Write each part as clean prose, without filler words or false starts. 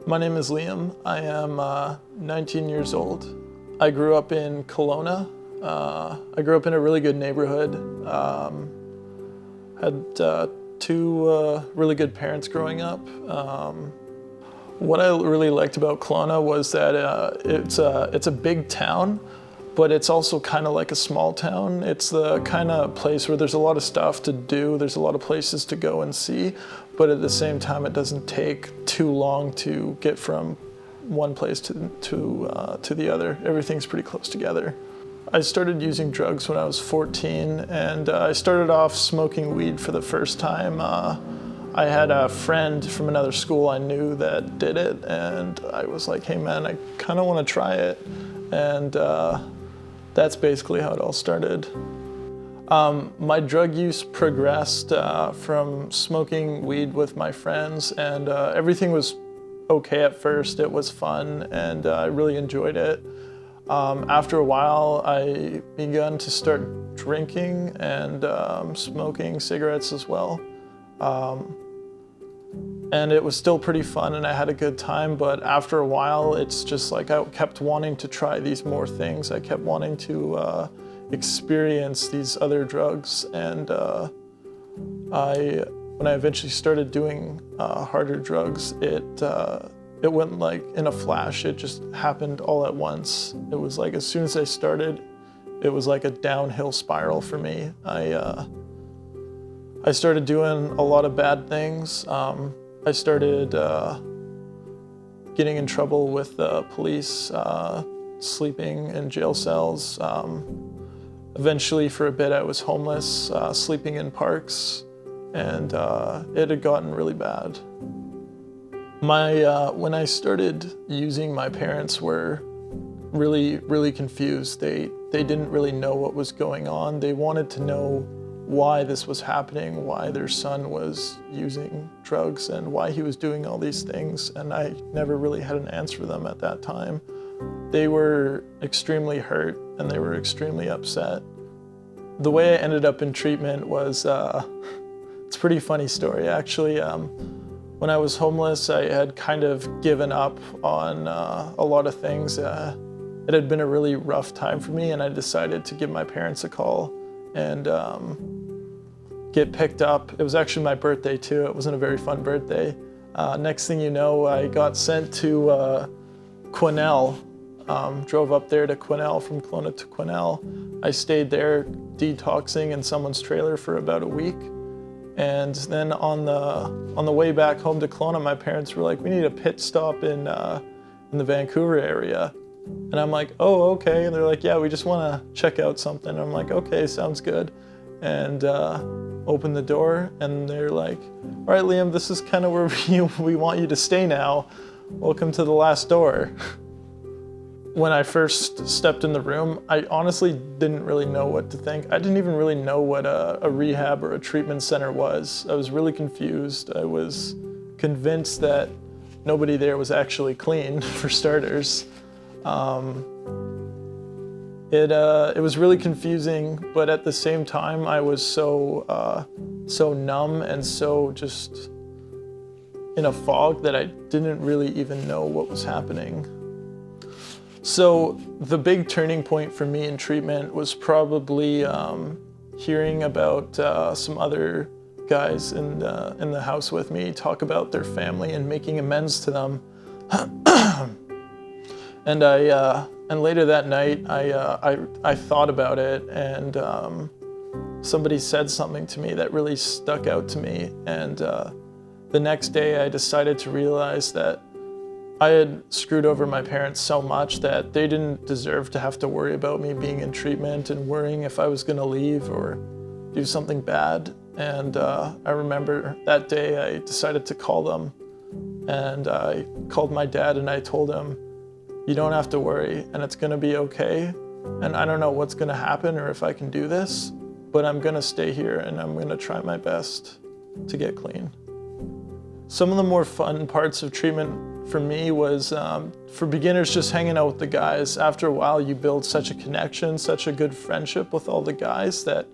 My name is Liam. I am 19 years old. I grew up in Kelowna. I grew up in a really good neighborhood. Had two really good parents growing up. What I really liked about Kelowna was that it's a big town, but it's also kind of like a small town. It's the kind of place where there's a lot of stuff to do. There's a lot of places to go and see, but at the same time, it doesn't take too long to get from one place to the other. Everything's pretty close together. I started using drugs when I was 14, and I started off smoking weed for the first time. I had a friend from another school I knew that did it, and I was like, hey man, I kind of want to try it. And that's basically how it all started. My drug use progressed from smoking weed with my friends, and everything was okay at first. It was fun, and I really enjoyed it. After a while, I began to start drinking and smoking cigarettes as well. And it was still pretty fun, and I had a good time, but after a while, it's just like I kept wanting to try these more things. I kept wanting to experience these other drugs, and when I eventually started doing harder drugs, it went like in a flash. It just happened all at once. It was like as soon as I started, it was like a downhill spiral for me. I started doing a lot of bad things. I started getting in trouble with the police, sleeping in jail cells. Eventually, for a bit, I was homeless, sleeping in parks, and it had gotten really bad. When I started using, my parents were really confused. They didn't really know what was going on. They wanted to know why this was happening, why their son was using drugs, and why he was doing all these things, and I never really had an answer for them at that time. They were extremely hurt, and they were extremely upset. The way I ended up in treatment was, it's a pretty funny story actually. When I was homeless, I had kind of given up on a lot of things. It had been a really rough time for me, and I decided to give my parents a call and get picked up. It was actually my birthday too. It wasn't a very fun birthday. Next thing you know, I got sent to Quesnel. Drove up there to Quesnel, from Kelowna to Quesnel. I stayed there detoxing in someone's trailer for about a week. And then on the way back home to Kelowna, my parents were like, we need a pit stop in the Vancouver area. And I'm like, oh, okay. And they're like, yeah, we just want to check out something. And I'm like, okay, sounds good. And open the door, and they're like, all right, Liam, this is kind of where we want you to stay now. Welcome to the last door. When I first stepped in the room, I honestly didn't really know what to think. I didn't even really know what a rehab or a treatment center was. I was really confused. I was convinced that nobody there was actually clean, for starters. It was really confusing, but at the same time, I was so numb and so just in a fog that I didn't really even know what was happening. So the big turning point for me in treatment was probably hearing about some other guys in the house with me talk about their family and making amends to them. And later that night, I thought about it, and somebody said something to me that really stuck out to me. And the next day, I decided to realize that I had screwed over my parents so much that they didn't deserve to have to worry about me being in treatment and worrying if I was going to leave or do something bad. And I remember that day I decided to call them, and I called my dad and I told him, you don't have to worry, and it's going to be okay. And I don't know what's going to happen or if I can do this, but I'm going to stay here and I'm going to try my best to get clean. Some of the more fun parts of treatment for me was, for beginners, just hanging out with the guys. After a while, you build such a connection, such a good friendship with all the guys that,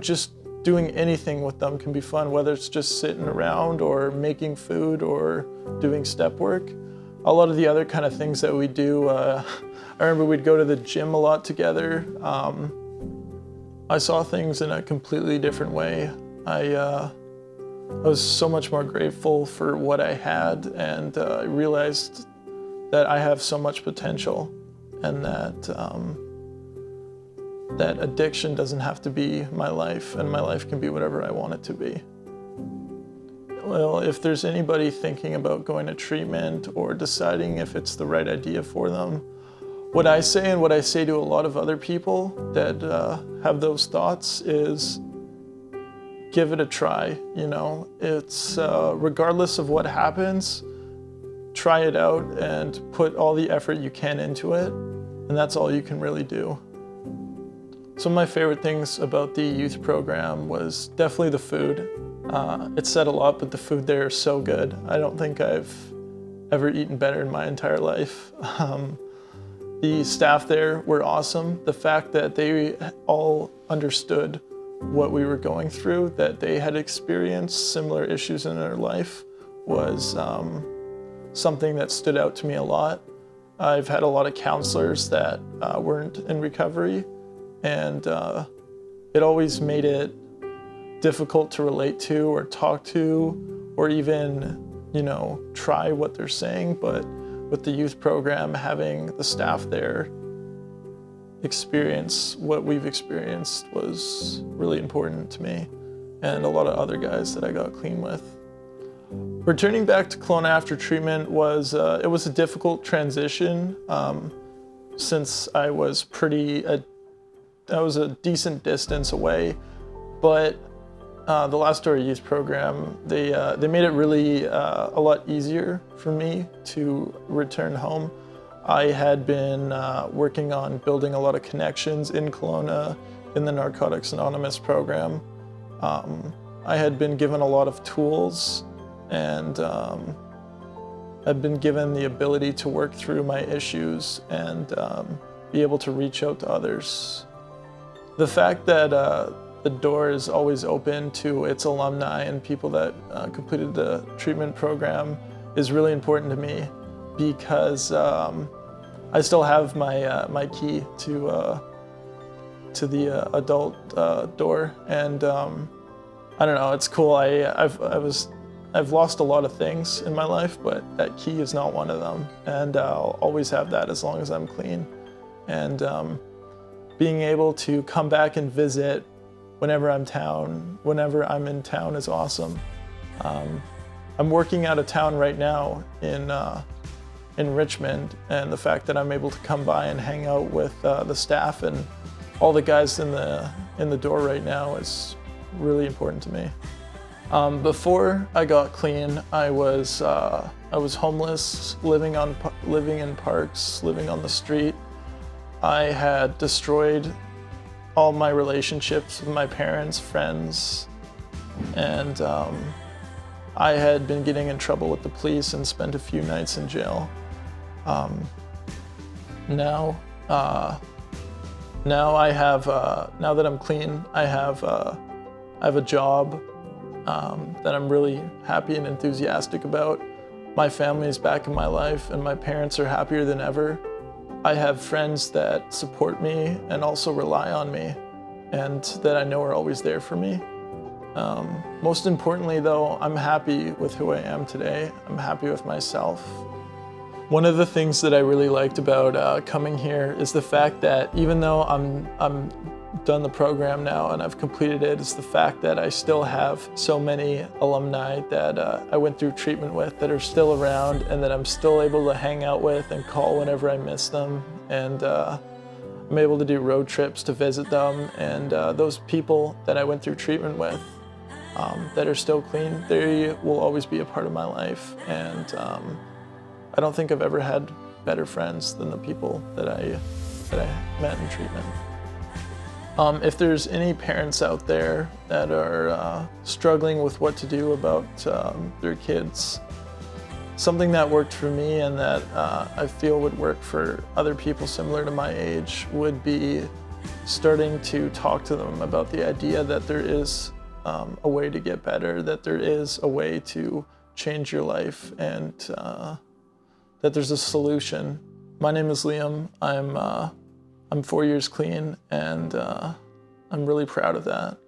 just doing anything with them can be fun, whether it's just sitting around or making food or doing step work. A lot of the other kind of things that we do, I remember we'd go to the gym a lot together. I saw things in a completely different way. I was so much more grateful for what I had, and I realized that I have so much potential, and that addiction doesn't have to be my life, and my life can be whatever I want it to be. Well, if there's anybody thinking about going to treatment or deciding if it's the right idea for them, what I say and what I say to a lot of other people that have those thoughts is give it a try. It's regardless of what happens, try it out and put all the effort you can into it, and that's all you can really do. Some of my favorite things about the youth program was definitely the food. It's said a lot, but the food there is so good. I don't think I've ever eaten better in my entire life. The staff there were awesome. The fact that they all understood what we were going through, that they had experienced similar issues in their life, was something that stood out to me a lot. I've had a lot of counselors that weren't in recovery, and it always made it difficult to relate to or talk to or even, try what they're saying. But with the youth program, having the staff there experience what we've experienced was really important to me and a lot of other guys that I got clean with. Returning back to Kelowna after treatment was it was a difficult transition since I was a decent distance away, but the Last Story Youth Program, they made it really a lot easier for me to return home. I had been working on building a lot of connections in Kelowna in the Narcotics Anonymous program. I had been given a lot of tools, and I've been given the ability to work through my issues and be able to reach out to others. The fact that the door is always open to its alumni and people that completed the treatment program is really important to me, because I still have my key to the adult door, and I don't know, it's cool. I've lost a lot of things in my life, but that key is not one of them, and I'll always have that as long as I'm clean. And being able to come back and visit whenever I'm in town is awesome. I'm working out of town right now in Richmond, and the fact that I'm able to come by and hang out with the staff and all the guys in the door right now is really important to me. Before I got clean, I was homeless, living in parks, living on the street. I had destroyed all my relationships with my parents, friends, and I had been getting in trouble with the police and spent a few nights in jail. Now that I'm clean, I have a job that I'm really happy and enthusiastic about. My family is back in my life, and my parents are happier than ever. I have friends that support me and also rely on me, and that I know are always there for me. Most importantly, though, I'm happy with who I am today. I'm happy with myself. One of the things that I really liked about coming here is the fact that even though I'm done the program now and I've completed it, is the fact that I still have so many alumni that I went through treatment with that are still around, and that I'm still able to hang out with and call whenever I miss them. And I'm able to do road trips to visit them, and those people that I went through treatment with that are still clean, they will always be a part of my life. And I don't think I've ever had better friends than the people that I met in treatment. If there's any parents out there that are struggling with what to do about their kids, something that worked for me and that I feel would work for other people similar to my age would be starting to talk to them about the idea that there is a way to get better, that there is a way to change your life, and that there's a solution. My name is Liam. I'm 4 years clean, and I'm really proud of that.